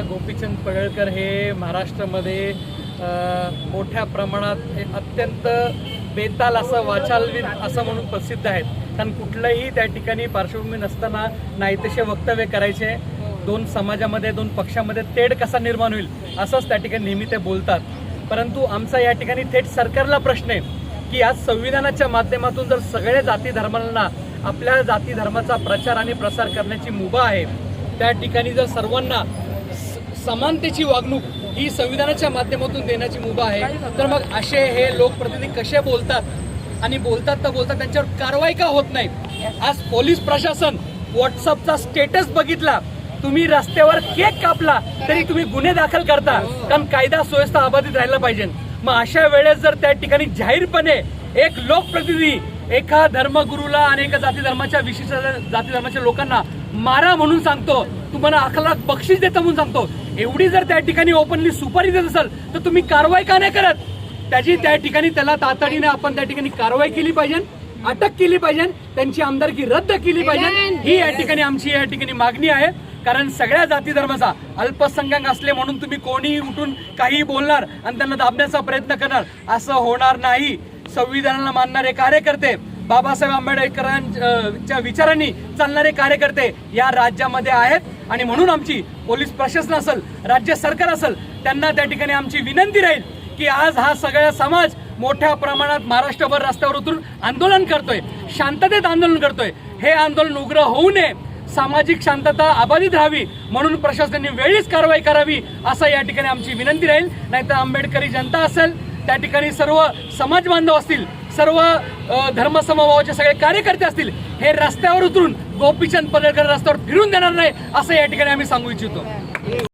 गोपीचंद पडळकर हे महाराष्ट्रामध्ये मोठ्या प्रमाणात अत्यंत बेताल असं वाचालविद असं म्हणून प्रसिद्ध आहेत. कारण कुठलंही त्या ठिकाणी पार्श्वभूमी नसताना नाहीतसे वक्तव्य करायचे. दोन समाजामध्ये दोन पक्षामध्ये तेढ कसा निर्माण होईल असंच त्या ठिकाणी नेहमी ते बोलतात. परंतु आमचा या ठिकाणी थेट सरकारला प्रश्न आहे की आज संविधानाच्या माध्यमातून जर सगळ्या जाती धर्मांना आपल्या जाती धर्माचा प्रचार आणि प्रसार करण्याची मुभा आहे, त्या ठिकाणी जर सर्वांना समानतेची वागणूक ही संविधानाच्या माध्यमातून देण्याची मुभा आहे, तर मग असे हे लोकप्रतिनिधी कसे बोलतात आणि बोलतात तर बोलतात त्यांच्यावर कारवाई का होत नाही? आज पोलीस प्रशासन व्हॉट्सअपचा स्टेटस बघितला, तुम्ही रस्त्यावर केक कापला तरी तुम्ही गुन्हे दाखल करता, कारण कायदा सुव्यवस्था अबाधित राहिला पाहिजे. मग अशा वेळेस जर त्या ठिकाणी जाहीरपणे एक लोकप्रतिनिधी एका धर्मगुरूला आणि एका जाती धर्माच्या विशिष्ट जाती धर्माच्या लोकांना मारा म्हणून सांगतो, तुम्हाला 1 लाख बक्षीस देतो म्हणून सांगतो, एवढी जर त्या ठिकाणी ओपनली सुपारी देत असेल तर तुम्ही कारवाई का नाही करत? त्याची त्या ठिकाणी त्याला तातडीने आपण त्या ठिकाणी कारवाई केली पाहिजे, अटक केली पाहिजे, त्यांची आमदारकी रद्द केली पाहिजे. ही या ठिकाणी आमची या ठिकाणी मागणी आहे. कारण सगळ्या जाती धर्माचा अल्पसंख्याक असले म्हणून तुम्ही कोणीही उठून काही बोलणार आणि त्यांना दाबण्याचा प्रयत्न करणार असं होणार नाही. संविधानाला मानणारे कार्यकर्ते, बाबासाहेब आंबेडकरांच्या विचारांनी चालणारे कार्यकर्ते या राज्यामध्ये आहेत आणि म्हणून आमची पोलीस प्रशासन असेल, राज्य सरकार असेल, त्यांना त्या ठिकाणी आमची विनंती राहील की आज हा सगळा समाज मोठ्या प्रमाणात महाराष्ट्रभर रस्त्यावर उतरून आंदोलन करतोय, शांततेत आंदोलन करतोय. हे आंदोलन उग्र होऊ नये, सामाजिक शांतता अबाधित राहावी म्हणून प्रशासनाने वेळीच कारवाई करावी असं या ठिकाणी आमची विनंती राहील. नाहीतर आंबेडकरी जनता असेल, त्या ठिकाणी सर्व समाज बांधव असतील, सर्व धर्मसमभावाचे सगळे कार्यकर्ते असतील, हे रस्त्यावर उतरून गोपीचंद पडळकर रस्त्यावर फिरून देणार नाही असं या ठिकाणी आम्ही सांगू इच्छितो.